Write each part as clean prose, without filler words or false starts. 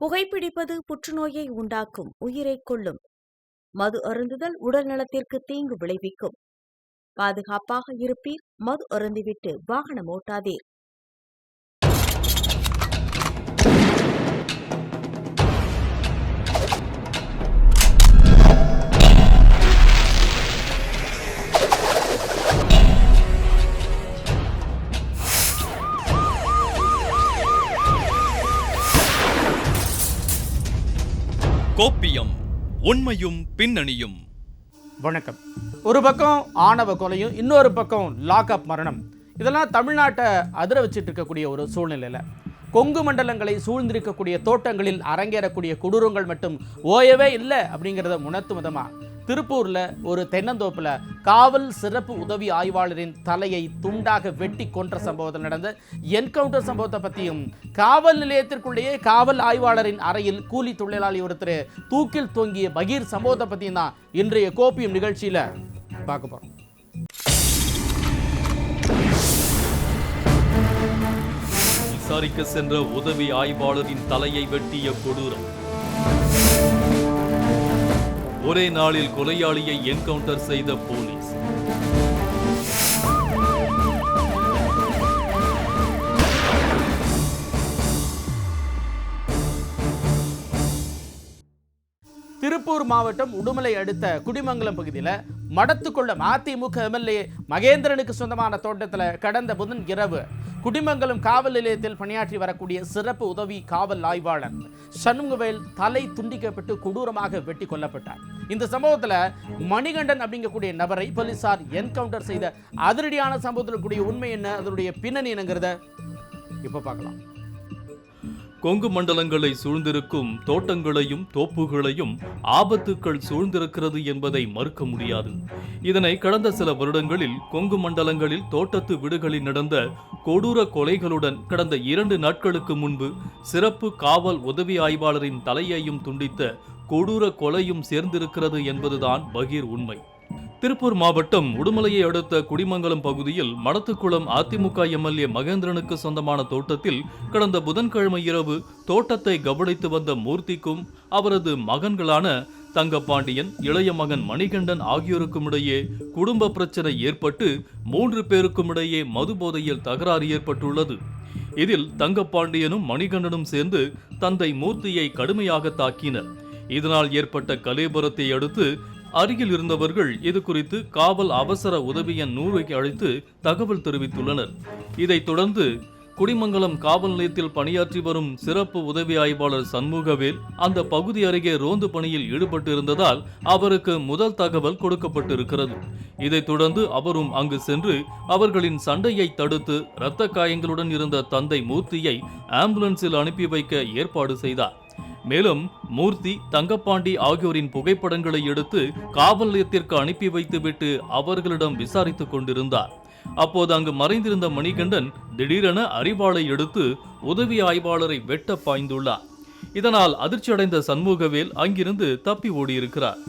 புகைப்பிடிப்பது புற்றுநோயை உண்டாக்கும், உயிரைக் கொல்லும். மது அருந்துதல் உடல் நலத்திற்கு தீங்கு விளைவிக்கும். பாதுகாப்பாக இருப்பீர், மது அருந்திவிட்டு வாகனம் ஓட்டாதீர். கோப்பியம், உண்மையும் பின்னணியும். வணக்கம். ஒரு பக்கம் ஆணவ கொலையும், இன்னொரு பக்கம் லாக்அப் மரணம். இதெல்லாம் தமிழ்நாட்டை அதிர வச்சுட்டு இருக்கக்கூடிய ஒரு சூழ்நிலையில் கொங்கு மண்டலங்களை சூழ்ந்திருக்கக்கூடிய தோட்டங்களில் அரங்கேறக்கூடிய கொடூரங்கள் மட்டும் ஓயவே இல்லை அப்படிங்கிறத உணர்த்தும் விதமாக திருப்பூரில் ஒரு தென்னந்தோப்பில் காவல் சிறப்பு உதவி ஆய்வாளரின் தலையை துண்டாக வெட்டி கொன்ற சம்பவத்தில் நடந்த என்கவுண்டர் சம்பவத்தை பற்றியும், காவல் நிலையத்திற்குள்ளேயே காவல் ஆய்வாளரின் அறையில் கூலி தொழிலாளி ஒருத்தர் தூக்கில் தொங்கிய பகீர் சம்பவத்தை பற்றியும் தான் இன்றைய கோப்பியம் நிகழ்ச்சியில் பார்க்க போகிறோம். விசாரிக்க சென்ற உதவி ஆய்வாளரின் தலையை வெட்டிய கொடூரம். ஒரே நாளில் கொலையாளியை என்கவுண்டர் செய்த போலீஸ். திருப்பூர் மாவட்டம் உடுமலை அடுத்த குடிமங்கலம் பகுதியில் மடத்துக்குளம் அதிமுக எம்எல்ஏ மகேந்திரனுக்கு சொந்தமான தோட்டத்தில் கடந்த புதன் இரவு குடிமங்கலம் காவல் நிலையத்தில் பணியாற்றி வரக்கூடிய சிறப்பு உதவி காவல் ஆய்வாளர் சண்முகவேல் தலை துண்டிக்கப்பட்டு கொடூரமாக வெட்டி கொல்லப்பட்டார். இந்த சம்பவத்தில் மணிகண்டன் அப்படிங்கக்கூடிய நபரை போலீசார் என்கவுண்டர் செய்த அதிரடியான சம்பவத்தில் கூடிய உண்மை என்ன, அதனுடைய பின்னணி என்னங்கிறத இப்போ பார்க்கலாம். கொங்கு மண்டலங்களை சூழ்ந்திருக்கும் தோட்டங்களையும் தோப்புகளையும் ஆபத்துக்கள் சூழ்ந்திருக்கிறது என்பதை மறுக்க முடியாது. இதனை கடந்த சில வருடங்களில் கொங்கு மண்டலங்களில் தோட்டத்து வீடுகளில் நடந்த கொடூர கொலைகளுடன் கடந்த 2 நாட்களுக்கு முன்பு சிறப்பு காவல் உதவி ஆய்வாளரின் தலையையும் துண்டித்த கொடூர கொலையும் சேர்ந்திருக்கிறது என்பதுதான் பகீர் உண்மை. திருப்பூர் மாவட்டம் உடுமலையை அடுத்த குடிமங்கலம் பகுதியில் மடத்துக்குளம் அதிமுக எம்எல்ஏ மகேந்திரனுக்கு சொந்தமான தோட்டத்தில் கடந்த புதன்கிழமை இரவு தோட்டத்தை கவனித்து வந்த மூர்த்திக்கும் அவரது மகன்களான தங்கப்பாண்டியன், இளைய மகன் மணிகண்டன் ஆகியோருக்கும் இடையே குடும்ப பிரச்சனை ஏற்பட்டு 3 பேருக்கும் இடையே மது போதையில் தகராறு ஏற்பட்டுள்ளது. இதில் தங்கப்பாண்டியனும் மணிகண்டனும் சேர்ந்து தந்தை மூர்த்தியை கடுமையாக தாக்கினர். இதனால் ஏற்பட்ட கலேபரத்தை அடுத்து அருகில் இருந்தவர்கள் இது குறித்து காவல் அவசர உதவி எண் 100 அழைத்து தகவல் தெரிவித்துள்ளனர். இதைத் தொடர்ந்து குடிமங்கலம் காவல் நிலையத்தில் பணியாற்றி வரும் சிறப்பு உதவி ஆய்வாளர் சண்முகவேல் அந்த பகுதி அருகே ரோந்து பணியில் ஈடுபட்டிருந்ததால் அவருக்கு முதல் தகவல் கொடுக்கப்பட்டிருக்கிறது. இதைத் தொடர்ந்து அவரும் அங்கு சென்று அவர்களின் சண்டையை தடுத்து இரத்த காயங்களுடன் இருந்த தந்தை மூர்த்தியை ஆம்புலன்ஸில் அனுப்பி வைக்க ஏற்பாடு செய்தார். மேலும் மூர்த்தி, தங்கப்பாண்டி ஆகியோரின் புகைப்படங்களை எடுத்து காவல் நிலையத்திற்கு அனுப்பி வைத்துவிட்டு அவர்களிடம் விசாரித்துக் கொண்டிருந்தார். அப்போது அங்கு மறைந்திருந்த மணிகண்டன் திடீரென அரிவாளை எடுத்து உதவி ஆய்வாளரை வெட்ட பாய்ந்துள்ளார். இதனால் அதிர்ச்சியடைந்த சண்முகவேல் அங்கிருந்து தப்பி ஓடியிருக்கிறார்.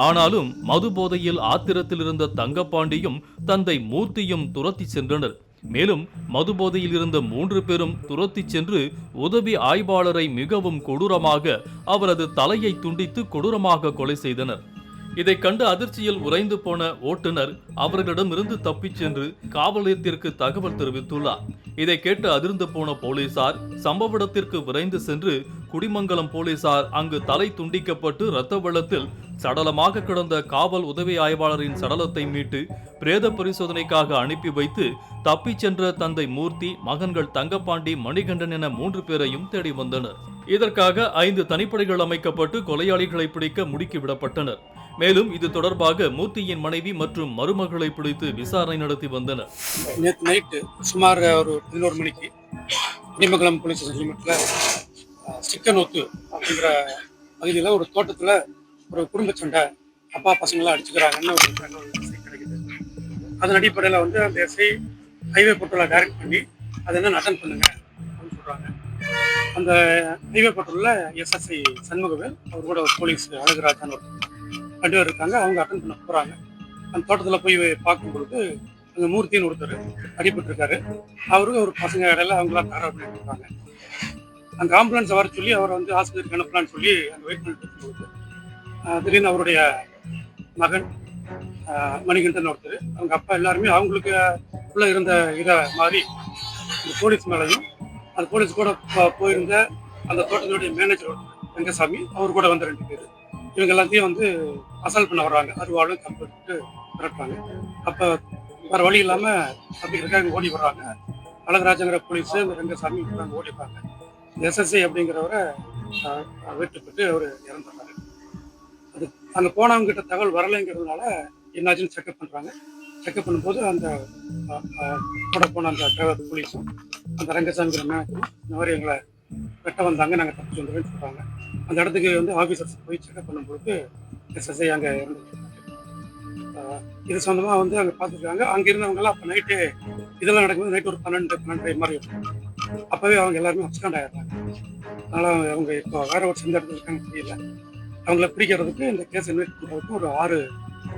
ஆனாலும் மது போதையில் ஆத்திரத்தில் இருந்த தங்கப்பாண்டியும் தந்தை மூர்த்தியும் துரத்தி சென்றனர். மேலும் மது போதையில் இருந்த 3 பேரும் துரத்தி சென்று உதவி ஆய்வாளரை மிகவும் கொடூரமாக அவரது தலையை துண்டித்து கொடூரமாக கொலை செய்தனர். இதை கண்டு அதிர்ச்சியில் உறைந்து போன ஓட்டுநர் அவர்களிடமிருந்து தப்பிச் சென்று காவல் நிலையத்திற்கு தகவல் தெரிவித்துள்ளார். இதை கேட்டு அதிர்ந்து போன போலீசார் சம்பவ இடத்திற்கு விரைந்து சென்று குடிமங்கலம் போலீசார் அங்கு தலை துண்டிக்கப்பட்டு இரத்த வெள்ளத்தில் சடலமாக கிடந்த காவல் உதவி ஆய்வாளரின் சடலத்தை மீட்டு பிரேத பரிசோதனைக்காக அனுப்பி வைத்து தப்பிச் சென்ற தந்தை மூர்த்தி, மகன்கள் தங்கப்பாண்டி, மணிகண்டன் என 3 பேரையும் தேடி வந்தனர். இதற்காக 5 தனிப்படைகள் அமைக்கப்பட்டு கொலையாளிகளை பிடிக்க முடுக்கிவிடப்பட்டனர். மேலும் இது தொடர்பாக மூர்த்தியின் மனைவி மற்றும் மருமகளை பிடித்து விசாரணை நடத்தி வந்தனர். நேற்று நைட்டு சுமார் ஒரு 11 மணிக்கு குடிமங்கலம் போலீஸ் ஸ்டேஷன் சிக்கனோத்து அப்படிங்கிற பகுதியில் ஒரு தோட்டத்தில் ஒரு குடும்ப சண்டை, அப்பா பசங்களாம் அடிச்சுக்கிறாங்கன்னு ஒரு தகவல் கிடைக்குது. அதன் அடிப்படையில் வந்து அந்த எஸ்ஐ ஹைவே பட்ரோலை டைரக்ட் பண்ணி அதை என்ன அட்டன் பண்ணுங்க அப்படின்னு சொல்கிறாங்க. அந்த ஹைவே பட்ரோலில் எஸ்எஸ்ஐ சண்முகவேல் அவர் கூட ஒரு போலீஸ் அழகுராஜான்னு ஒரு 2 பேர் இருக்காங்க. அவங்க அட்டன் பண்ண போகிறாங்க. அந்த தோட்டத்தில் போய் பார்க்கும் பொழுது அங்கே மூர்த்தின்னு ஒருத்தர் அடிபட்டிருக்காரு. அவருக்கு ஒரு பசங்க இடையில அவங்களாம் தகராறு பண்ணிட்டு இருக்காங்க. அந்த ஆம்புலன்ஸ் வர சொல்லி அவரை வந்து ஆஸ்பத்திரிக்கு அனுப்பலான்னு சொல்லி அங்கே வெயிட் பண்ணிட்டு இருக்கும்போது திடீர்னு அவருடைய மகன் மணிகண்டன் ஒருத்தர், அவங்க அப்பா எல்லாருமே அவங்களுக்கு உள்ள இருந்த இதை மாதிரி இந்த போலீஸ் மேலையும் அந்த போலீஸ் கூட போயிருந்த அந்த தோட்டத்தினுடைய மேனேஜர் ரங்கசாமி அவர் கூட வந்த 2 பேர் இவங்க எல்லாத்தையும் வந்து அசால்ட் பண்ண வர்றாங்க. அருவாளும் கம்பு எடுத்துட்டு மிரட்டுறாங்க. அப்போ வேறு வழி இல்லாமல் அப்படிங்கிறதுக்காக ஓடி வர்றாங்க. அழகராஜங்கிற போலீஸு அந்த ரங்கசாமி ஓடிப்பாங்க. எஸ்எஸ்ஐ அப்படிங்கிறவரை வெட்டுப்பட்டு அவர் இறந்துடுறாரு. அது அங்கே போனவங்க கிட்ட தகவல் வரலைங்கிறதுனால என்னாச்சுன்னு செக்அப் பண்ணுறாங்க. செக்அப் பண்ணும்போது அந்த கூட போன அந்த டிரைவர் போலீஸும் அந்த ரங்கசாமிங்கிற மேனேஜரும் இந்த மாதிரி எங்களை வெட்ட வந்தாங்க, நாங்கள் தப்பிச்சு வந்துடுன்னு சொல்கிறாங்க. அந்த இடத்துக்கு வந்து ஆஃபீஸர்ஸ் போய் செக்அப் பண்ணும்போது எஸ்எஸ்ஐ அங்கே இறந்துருக்காங்க. இது சொந்தமாக வந்து அங்கே பார்த்துருக்காங்க. அங்கே இருந்தவங்கலாம் அப்போ நைட்டு இதெல்லாம் நடக்கும்போது நைட்டு ஒரு 12 மாதிரி இருக்கும். அப்போவே அவங்க எல்லாருமே அப்சண்ட் ஆகிடுறாங்க. அதனால் அவங்க இப்போ வேற ஒரு சொந்த இடத்துல இருக்காங்க தெரியல. அவங்கள பிடிக்கிறதுக்கு இந்த கேஸ் இன்வெஸ்ட் பண்ணுறதுக்கு ஒரு 6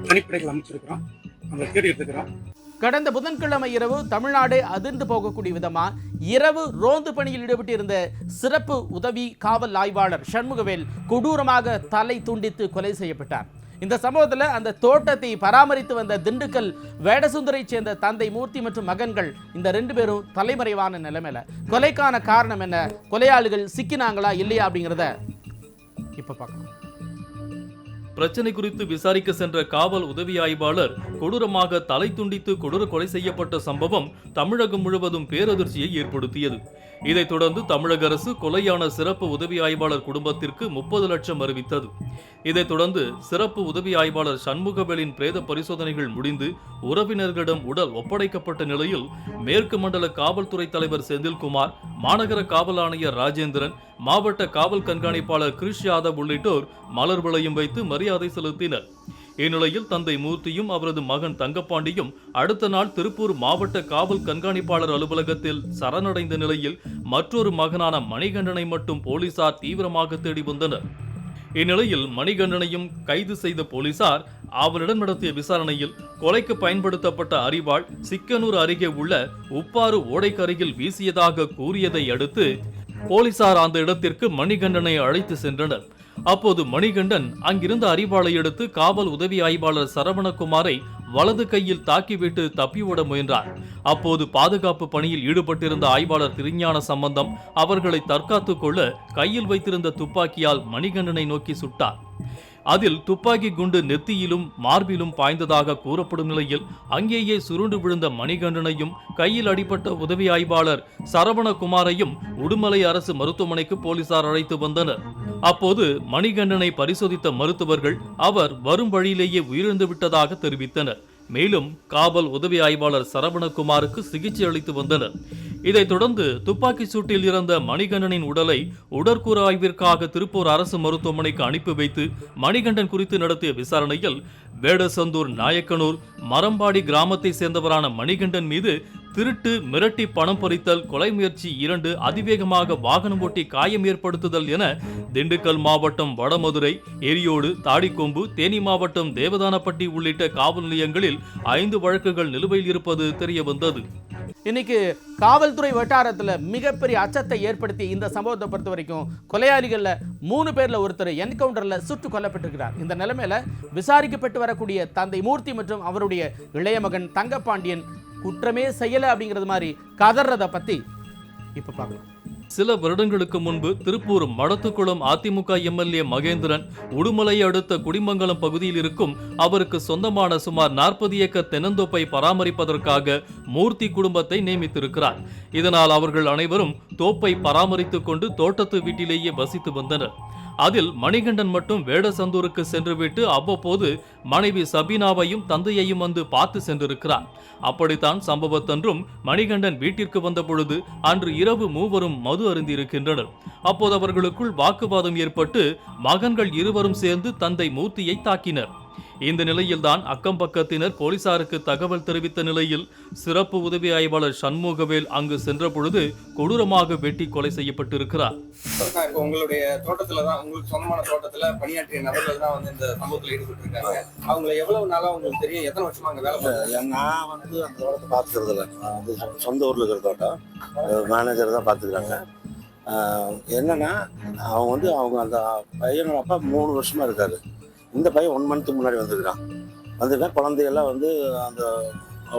தனிப்படைகள் அமைச்சிருக்கிறோம். அவங்களை தேடிட்டு இருக்கிறோம். கடந்த புதன்கிழமை இரவு தமிழ்நாடு அதிர்ந்து போகக்கூடிய விதமா இரவு ரோந்து பணியில் ஈடுபட்டிருந்த சிறப்பு உதவி காவல் ஆய்வாளர் சண்முகவேல் கொடூரமாக தலை துண்டித்து கொலை செய்யப்பட்டார். இந்த சம்பவத்தில் அந்த தோட்டத்தை பராமரித்து வந்த திண்டுக்கல் வேடசுந்தரை சேர்ந்த தந்தை மூர்த்தி மற்றும் மகன்கள் இந்த 2 பேரும் தலைமறைவான நிலைமையில கொலைக்கான காரணம் என்ன, கொலையாளிகள் சிக்கினாங்களா இல்லையா அப்படிங்கிறத இப்ப பார்க்கலாம். பிரச்சனை குறித்து விசாரிக்க சென்ற காவல் உதவி ஆய்வாளர் கொடூரமாக தலை துண்டித்து கொடூர கொலை செய்யப்பட்ட சம்பவம் தமிழகம் முழுவதும் பேரதிர்ச்சியை ஏற்படுத்தியது. இதைத் தொடர்ந்து தமிழக அரசு கொலையான சிறப்பு உதவி ஆய்வாளர் குடும்பத்திற்கு 30 லட்சம் அறிவித்தது. இதைத் தொடர்ந்து சிறப்பு உதவி ஆய்வாளர் சண்முகவேலின் பிரேத பரிசோதனைகள் முடிந்து உறவினர்களிடம் உடல் ஒப்படைக்கப்பட்ட நிலையில் மேற்கு மண்டல காவல்துறை தலைவர் செந்தில்குமார், மாநகர காவல் ஆணையர் ராஜேந்திரன், மாவட்ட காவல் கண்காணிப்பாளர் கிரிஷ் யாதவ் உள்ளிட்டோர் மலர் வளையம் வைத்து மரியாதை செலுத்தினர். இந்நிலையில் தந்தை மூர்த்தியும் அவரது மகன் தங்கப்பாண்டியும் அடுத்த நாள் திருப்பூர் மாவட்ட காவல் கண்காணிப்பாளர் அலுவலகத்தில் சரணடைந்த நிலையில் மற்றொரு மகனான மணிகண்டனை மட்டும் போலீசார் தீவிரமாக தேடி வந்தனர். இந்நிலையில் மணிகண்டனையும் கைது செய்த போலீசார் அவரிடம் நடத்திய விசாரணையில் கொலைக்கு பயன்படுத்தப்பட்ட அரிவாள் சிக்கனூர் அருகே உள்ள உப்பாறு ஓடைக்கரையில் வீசியதாக கூறியதை அடுத்து போலீசார் அந்த இடத்திற்கு மணிகண்டனை அழைத்து சென்றனர். அப்போது மணிகண்டன் அங்கிருந்த அரிவாளை எடுத்து காவல் உதவி ஆய்வாளர் சரவணகுமாரை வலது கையில் தாக்கிவிட்டு தப்பியோட முயன்றார். அப்போது பாதுகாப்பு பணியில் ஈடுபட்டிருந்த ஆய்வாளர் திருஞான சம்பந்தம் அவர்களை தற்காத்துக் கொள்ள கையில் வைத்திருந்த துப்பாக்கியால் மணிகண்டனை நோக்கி சுட்டார். அதில் துப்பாக்கி குண்டு நெத்தியிலும் மார்பிலும் பாய்ந்ததாக கூறப்படும் நிலையில் அங்கேயே சுருண்டு விழுந்த மணிகண்டனையும் கையில் அடிபட்ட உதவி ஆய்வாளர் சரவணகுமாரையும் உடுமலை அரசு மருத்துவமனைக்கு போலீசார் அழைத்து வந்தனர். அப்போது மணிகண்டனை பரிசோதித்த மருத்துவர்கள் அவர் வரும் வழியிலேயே உயிரிழந்து விட்டதாக தெரிவித்தனர். மேலும் காவல் உதவி ஆய்வாளர் சரவணகுமாருக்கு சிகிச்சை அளித்து வந்தனர். இதைத் தொடர்ந்து துப்பாக்கி சூட்டில் இறந்த மணிகண்டனின் உடலை உடற்கூறு ஆய்விற்காக திருப்பூர் அரசு மருத்துவமனைக்கு அனுப்பி வைத்து மணிகண்டன் குறித்து நடத்திய விசாரணையில் வேடசந்தூர் நாயக்கனூர் மரம்பாடி கிராமத்தை சேர்ந்தவரான மணிகண்டன் மீது திருட்டு, மிரட்டி பணம் பறித்தல், கொலை முயற்சி 2, அதிவேகமாக வாகனம் ஓட்டி காயம் ஏற்படுத்துதல் என திண்டுக்கல் மாவட்டம் வடமதுரை, எரியோடு, தாடிக்கொம்பு, தேனி மாவட்டம் தேவதானப்பட்டி உள்ளிட்ட காவல் நிலையங்களில் 5 வழக்குகள் நிலுவையில் இருப்பது தெரிய வந்தது. இன்னைக்கு காவல்துறை வட்டாரத்தில் மிகப்பெரிய அச்சத்தை ஏற்படுத்தி இந்த சம்பவத்தை பொறுத்த வரைக்கும் கொலையாளிகள்ல 3 பேர்ல ஒருத்தர் என்கவுண்டர்ல சுட்டு கொல்லப்பட்டிருக்கிறார். இந்த நிலைமையில விசாரிக்கப்பட்டு வரக்கூடிய தந்தை மூர்த்தி மற்றும் அவருடைய இளைய மகன் தங்கப்பாண்டியன் குற்றமே செய்யல அப்படிங்கிறது மாதிரி கதறத பத்தி இப்ப பார்க்கலாம். சில வருடங்களுக்கு முன்பு திருப்பூர் மடத்துக்குளம் அதிமுக எம்எல்ஏ மகேந்திரன் உடுமலை அடுத்த குடிமங்கலம் பகுதியில் இருக்கும் அவருக்கு சொந்தமான சுமார் 40 ஏக்கர் தென்னந்தோப்பை பராமரிப்பதற்காக மூர்த்தி குடும்பத்தை நியமித்திருக்கிறார். இதனால் அவர்கள் அனைவரும் தோப்பை பராமரித்துக் கொண்டு தோட்டத்து வீட்டிலேயே வசித்து வந்தனர். அதில் மணிகண்டன் மட்டும் வேடசந்தூருக்கு சென்றுவிட்டு அவ்வப்போது மனைவி சபீனாவையும் தந்தையையும் வந்து பார்த்து சென்றிருக்கிறார். அப்படித்தான் சம்பவத்தன்றும் மணிகண்டன் வீட்டிற்கு வந்த பொழுது அன்று இரவு மூவரும் மது அருந்திருக்கின்றனர். அப்போது அவர்களுக்குள் வாக்குவாதம் ஏற்பட்டு மகன்கள் இருவரும் சேர்ந்து தந்தை மூர்த்தியை தாக்கினர். இந்த நிலையில்தான் அக்கம் பக்கத்தினர் போலீசாருக்கு தகவல் தெரிவித்த நிலையில் சிறப்பு உதவி ஆய்வாளர் சண்முகவேல் அங்கு சென்ற பொழுது கொடூரமாக வெட்டி கொலை செய்யப்பட்டிருக்கிறார். உங்களுடைய தோட்டத்துல தான், உங்களுக்கு சொந்தமான தோட்டத்துல பணியாற்றிய நபர்கள் தான் வந்து இந்த சம்பவத்தில் ஈடுபட்டு இருக்காங்க. அவங்க எவ்வளவு நாளா உங்களுக்கு தெரியும்? எத்தனை வருஷமா அங்க வேலை பார்க்குறாங்க? நான் வந்து அந்த தோட்டத்தை பார்த்துக்கிறது இல்லை. நான் வந்து சொந்த ஊர்ல இருக்கிற தோட்டம் மேனேஜர் தான் பார்த்துக்கிறாங்க. என்னன்னா அவங்க வந்து அந்த பையனோட அப்பா 3 வருஷமா இருக்காரு. இந்த பையன் 1 மந்த்துக்கு முன்னாடி வந்திருக்கான். குழந்தையெல்லாம் வந்து அந்த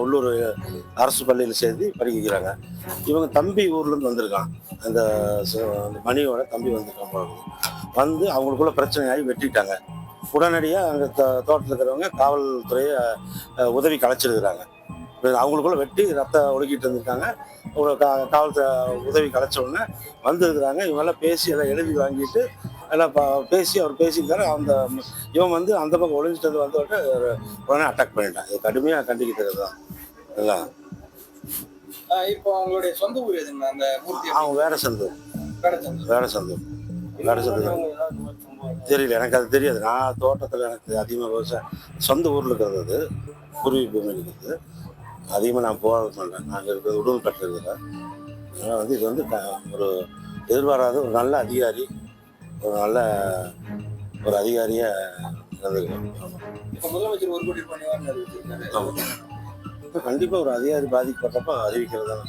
உள்ளூர் அரசு பள்ளியில் சேர்த்து படிக்க வைக்கிறாங்க. இவங்க தம்பி ஊர்லேருந்து வந்திருக்கான். அந்த மணியோட தம்பி வந்திருக்கான். வந்து அவங்களுக்குள்ள பிரச்சனையாகி வெட்டிட்டாங்க. உடனடியாக அங்கே தோட்டத்தில் இருக்கிறவங்க காவல்துறையை உதவி கலைச்சிருக்கிறாங்க. அவங்களுக்குள்ள வெட்டி ரத்தம் ஒழுக்கிட்டு இருந்திருக்காங்க. காவல்துறை உதவி கலைச்ச உடனே வந்துருக்குறாங்க. இவங்கெல்லாம் பேசி எல்லாம் எழுதி வாங்கிட்டு எல்லாம் பேசி அவர் பேசியிருக்காரு. இவன் வந்து அந்த பக்கம் ஒழிஞ்சிட்டு வந்து உடனே அட்டாக் பண்ணிட்டான். இது கடுமையாக கண்டிக்கிறது தான் எல்லாம். இப்போ அவங்களுடைய சொந்த ஊர் எதுங்க? அந்த அவங்க வேற சந்தூர் தெரியல, எனக்கு அது தெரியாது. நான் தோட்டத்தில் எனக்கு அதிகமாக விவசாயம் சொந்த ஊரில் இருக்கிறது, அது பூர்வீக பூமி இருக்கிறது. அதிகமாக நான் போக மாட்டேன். நாங்கள் இருக்கிறது உடுமல்பேட்டில் இருக்கிறேன். அதனால் வந்து இது வந்து ஒரு எதிர்பாராத ஒரு நல்ல அதிகாரி, ஒரு அதிகாரியாக இருந்திருக்கேன். முதலமைச்சர் 1 கோடி ரூபாய் அறிவிச்சிருக்காரு. ஆமாம், கண்டிப்பாக ஒரு அதிகாரி பாதிக்கப்பட்டப்ப அறிவிக்கிறது தான்.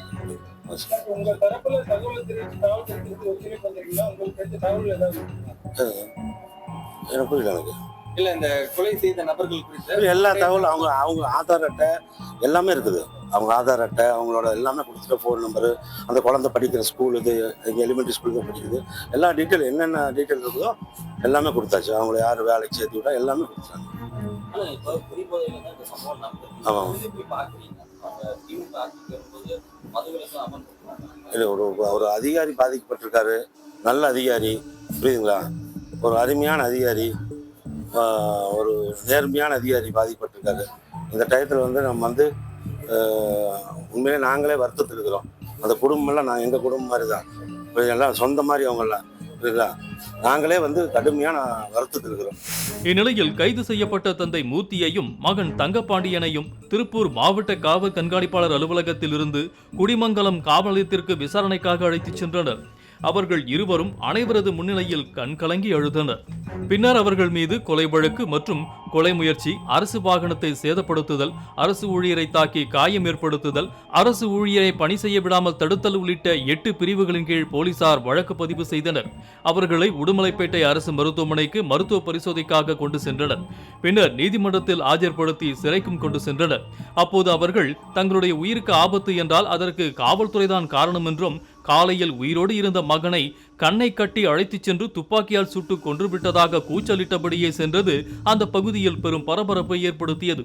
உங்க தரப்புல தகவல் தெரிவித்து காவல்துறைக்கு ஒத்துழைப்பு வந்திருக்கீங்களா? உங்களுக்கு தெரிஞ்ச தகவல் ஏதாவது எனக்கு புரியல. எனக்கு இல்ல இந்த கொலை செய்த நபர்கள் குறித்து எல்லா தகவலும் அவங்க ஆதார் அட்டை எல்லாமே இருக்குது. அவங்க ஆதார் அட்டை அவங்களோட எல்லாமே கொடுத்துட்டு, ஃபோன் நம்பரு, அந்த குழந்தை படிக்கிற ஸ்கூல், இது எலிமெண்ட்ரி ஸ்கூல் தான் படிக்குது, எல்லா டீட்டெயில் என்னென்ன டீட்டெயில் இருக்குதோ எல்லாமே கொடுத்தாச்சு. அவங்கள யார் வேலைக்கு சேர்த்து விட்டா எல்லாமே கொடுத்தாங்க. ஆமாம், இல்லை ஒரு அதிகாரி பாதிக்கப்பட்டிருக்காரு. நல்ல அதிகாரி, புரியுதுங்களா? ஒரு அருமையான அதிகாரி, ஒரு நேர்மையான அதிகாரி பாதிக்கப்பட்டிருக்காரு. இந்த டயத்தில் வந்து நம்ம வந்து உண்மையிலே நாங்களே வருத்தத்தில் இருக்கிறோம். அந்த குடும்பமெல்லாம் எங்கள் குடும்பம் மாதிரி தான், எல்லாம் சொந்த மாதிரி அவங்கெல்லாம், புரியுதா? நாங்களே வந்து கடுமையான வருத்தத்தில் இருக்கிறோம். இந்நிலையில் கைது செய்யப்பட்ட தந்தை மூர்த்தியையும் மகன் தங்கப்பாண்டியனையும் திருப்பூர் மாவட்ட காவல் கண்காணிப்பாளர் அலுவலகத்தில் இருந்து குடிமங்கலம் காவல் நிலையத்திற்கு விசாரணைக்காக அழைத்துச் சென்றனர். அவர்கள் இருவரும் அனைவரது முன்னிலையில் கண்கலங்கி அழுதனர். பின்னர் அவர்கள் மீது கொலை வழக்கு மற்றும் கொலை முயற்சி, அரசு வாகனத்தை சேதப்படுத்துதல், அரசு ஊழியரை தாக்கி காயம் ஏற்படுத்துதல், அரசு ஊழியரை பணி செய்ய விடாமல் தடுத்தல் உள்ளிட்ட 8 பிரிவுகளின் கீழ் போலீசார் வழக்கு பதிவு செய்தனர். அவர்களை உடுமலைப்பேட்டை அரசு மருத்துவமனைக்கு மருத்துவ பரிசோதனைக்காக கொண்டு சென்றனர். பின்னர் நீதிமன்றத்தில் ஆஜர்படுத்தி சிறைக்கும் கொண்டு சென்றனர். அப்போது அவர்கள் தங்களுடைய உயிருக்கு ஆபத்து என்றால் அதற்கு காவல்துறைதான் காரணம் என்றும், காலையில் உயிரோடு இருந்த மகனை கண்ணை கட்டி அழைத்துச் சென்று துப்பாக்கியால் சுட்டு கொன்றுவிட்டதாக கூச்சலிட்டபடியே சென்றது அந்த பகுதியில் பெரும் பரபரப்பை ஏற்படுத்தியது.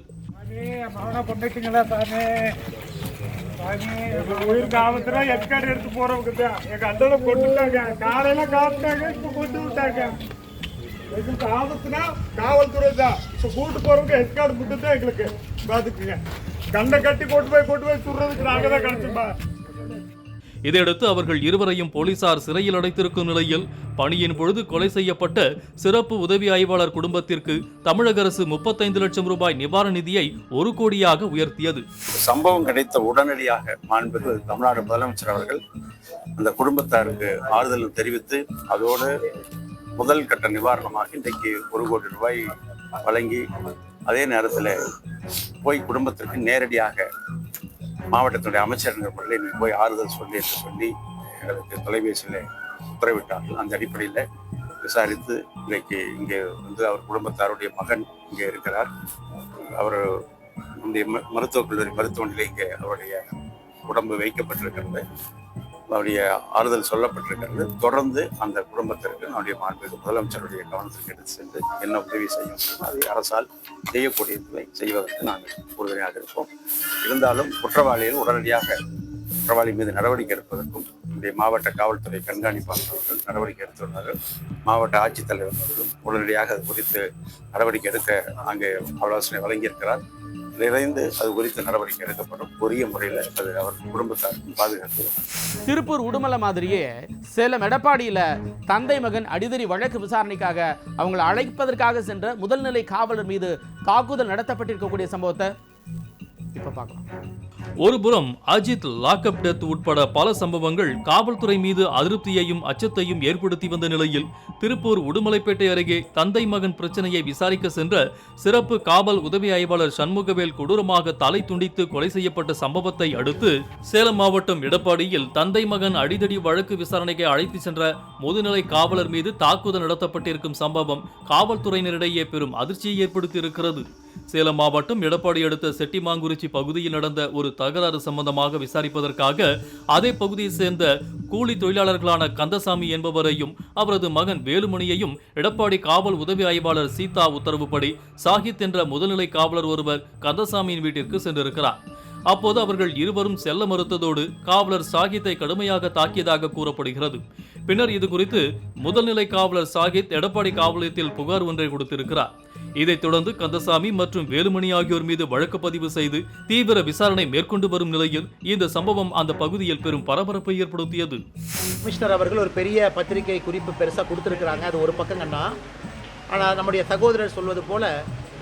உயிருக்கு ஆபத்துல எஸ்கார்டு எடுத்து போறவங்க தான் எங்க அண்ணனை கொண்டுட்டாங்க. காலையில காப்பிட்டாங்க, இப்ப கொண்டு விட்டாங்க. எங்களுக்கு ஆபத்துனா காவல்துறை தான். இப்ப கூட்டு போறவங்க எஸ்கார்டு மட்டும் தான் எங்களுக்கு பாத்துக்குங்க. கண்ணை கட்டி கொண்டு போய் சுடுறதுக்கு நாங்க தான் கிடைச்சுப்பா. இதையடுத்து அவர்கள் இருவரையும் போலீசார் சிறையில் அடைத்திருக்கும் நிலையில் பணியின் பொழுது கொலை செய்யப்பட்ட சிறப்பு உதவி ஆய்வாளர் குடும்பத்திற்கு தமிழக அரசு 35 லட்சம் ரூபாய் நிவாரண நிதியை 1 கோடியாக உயர்த்தியது. சம்பவம் கிடைத்த உடனடியாக மாண்புமிகு தமிழ்நாடு முதலமைச்சர் அவர்கள் அந்த குடும்பத்தாருக்கு ஆறுதல் தெரிவித்து, அதோடு முதல் கட்ட நிவாரணமாக இன்றைக்கு 1 கோடி ரூபாய் வழங்கி, அதே நேரத்தில் போய் குடும்பத்திற்கு நேரடியாக மாவட்டத்துடைய அமைச்சர்கள் முறையில் போய் ஆறுதல் சொல்லி என்று சொல்லி எங்களுக்கு தொலைபேசியில் உத்தரவிட்டார்கள். அந்த அடிப்படையில் விசாரித்து இன்றைக்கு இங்கே வந்து அவர் குடும்பத்தாருடைய மகன் இங்கே இருக்கிறார். அவர் இந்த மருத்துவக் கல்லூரி மருத்துவமனையில் இங்கே அவருடைய உடம்பு வைக்கப்பட்டிருக்கிறது. அவருடைய ஆறுதல் சொல்லப்பட்டிருக்கிறது. தொடர்ந்து அந்த குடும்பத்திற்கு நம்முடைய மாண்புமிகு முதலமைச்சருடைய கவனத்திற்கு எடுத்து சென்று என்ன உதவி செய்யும் அதை அரசால் செய்யக்கூடியதை செய்வதற்கு நாங்கள் உறுதுணையாக இருப்போம். இருந்தாலும் குற்றவாளிகள் உடனடியாக குற்றவாளி மீது நடவடிக்கை எடுப்பதற்கும் நம்முடைய மாவட்ட காவல்துறை கண்காணிப்பாளர்கள் நடவடிக்கை எடுத்துள்ளார்கள். மாவட்ட ஆட்சித்தலைவர் அவர்களும் உடனடியாக அது குறித்து நடவடிக்கை எடுக்க அங்கே ஆலோசனை வழங்கியிருக்கிறார். நிறைந்து அது குறித்து நடவடிக்கை எடுக்கப்படும். உரிய முறையில் அது அவர் குடும்பத்தாருக்கும் பாதுகாப்பு. திருப்பூர் உடுமலை மாதிரியே சேலம் எடப்பாடியில் தந்தை மகன் அடிதடி வழக்கு விசாரணைக்காக அவங்களை அழைப்பதற்காக சென்ற முதல்நிலை காவலர் மீது தாக்குதல் நடத்தப்பட்டிருக்கக்கூடிய சம்பவத்தை இப்ப பார்க்கலாம். ஒருபுறம் அஜித் லாக்அப் டெத் உட்பட பல சம்பவங்கள் காவல்துறை மீது அதிருப்தியையும் அச்சத்தையும் ஏற்படுத்தி வந்த நிலையில் திருப்பூர் உடுமலைப்பேட்டை அருகே தந்தை மகன் பிரச்சனையை விசாரிக்க சென்ற சிறப்பு காவல் உதவி ஆய்வாளர் சண்முகவேல் கொடூரமாக தலை துண்டித்து கொலை செய்யப்பட்ட சம்பவத்தை அடுத்து சேலம் மாவட்டம் எடப்பாடியில் தந்தை மகன் அடிதடி வழக்கு விசாரணைக்கு அழைத்து சென்ற முதுநிலை காவலர் மீது தாக்குதல் நடத்தப்பட்டிருக்கும் சம்பவம் காவல்துறையினரிடையே பெரும் அதிர்ச்சியை ஏற்படுத்தியிருக்கிறது. சேலம் மாவட்டம் எடப்பாடி அடுத்த செட்டிமாங்குறிச்சி பகுதியில் நடந்த ஒரு தகராறு சம்பந்தமாக விசாரிப்பதற்காக அதே பகுதியை சேர்ந்த கூலி தொழிலாளர்களான கந்தசாமி என்பவரையும் அவரது மகன் வேலுமணியையும் எடப்பாடி காவல் உதவி ஆய்வாளர் சீதா உத்தரவுப்படி சாகித் என்ற முதுநிலை காவலர் ஒருவர் கந்தசாமியின் வீட்டிற்கு சென்றிருக்கிறார். அப்போது அவர்கள் இருவரும் செல்ல மறுத்ததோடு காவலர் சாகித்தை கடுமையாக தாக்கியதாக கூறப்படுகிறது. பின்னர் இது குறித்து முதல்நிலை காவலர் சாகித் எடப்பாடி காவல் நிலையத்தில் புகார் ஒன்றை கொடுத்திருக்கிறார். இதைத் தொடர்ந்து கந்தசாமி மற்றும் வேலுமணி ஆகியோர் மீது வழக்கு பதிவு செய்து தீவிர விசாரணை மேற்கொண்டு வரும் நிலையில் இந்த சம்பவம் அந்த பகுதியில் பெரும் பரபரப்பை ஏற்படுத்தியது. கமிஷனர் அவர்கள் ஒரு பெரிய பத்திரிகை குறிப்பு பெருசாக கொடுத்துருக்குறாங்க. அது ஒரு பக்கங்கண்ணா. ஆனால் நம்முடைய சகோதரர் சொல்வது போல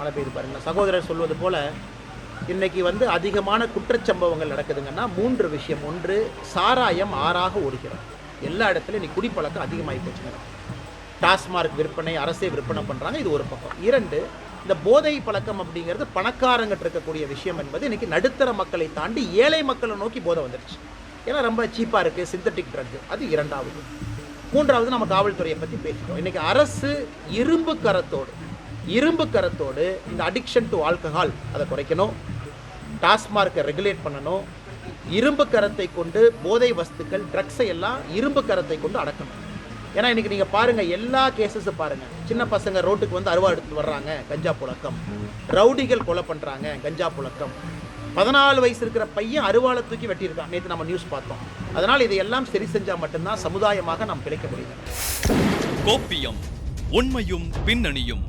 மழை பெய்து பாருங்க, சகோதரர் சொல்வது போல இன்னைக்கு அதிகமான குற்றச்சம்பவங்கள் நடக்குதுங்கன்னா 3 விஷயம். 1, சாராயம் ஆறாக ஓடுகிறது. எல்லா இடத்துலையும் இன்னைக்கு குடிப்பழக்கம் அதிகமாகி போச்சுங்க. டாஸ்மார்க் விற்பனை அரசே விற்பனை பண்ணுறாங்க, இது ஒரு பக்கம். 2, இந்த போதை பழக்கம் அப்படிங்கிறது பணக்காரங்கிட்ட இருக்கக்கூடிய விஷயம் என்பது இன்னைக்கு நடுத்தர மக்களை தாண்டி ஏழை மக்களை நோக்கி போதை வந்துடுச்சு. ஏன்னா ரொம்ப சீப்பாக இருக்குது சிந்தட்டிக் ட்ரக். அது 2வது. 3வது நம்ம காவல்துறையை பற்றி பேசுகிறோம். இன்னைக்கு அரசு இரும்பு கரத்தோடு இந்த அடிக்ஷன் டு ஆல்கஹால் அதை குறைக்கணும், டாஸ்மார்க்கை ரெகுலேட் பண்ணணும், இரும்பு கரத்தை கொண்டு போதை வஸ்துக்கள் ட்ரக்ஸை எல்லாம் இரும்பு கரத்தை கொண்டு அடக்கணும். ஏன்னா இன்றைக்கி நீங்கள் பாருங்கள், எல்லா கேசஸும் பாருங்கள், சின்ன பசங்க ரோட்டுக்கு அருவா எடுத்துட்டு வர்றாங்க, கஞ்சா புழக்கம். ரவுடிகள் கொலை பண்ணுறாங்க, கஞ்சா புழக்கம். 14 வயசு இருக்கிற பையன் அருவாளை தூக்கி வெட்டியிருக்கான், நேற்று நம்ம நியூஸ் பார்த்தோம். அதனால் இதையெல்லாம் சரி செஞ்சால் மட்டும்தான் சமுதாயமாக நாம் பிழைக்க முடியும். கோப்பியம், உண்மையும் பின்னணியும்.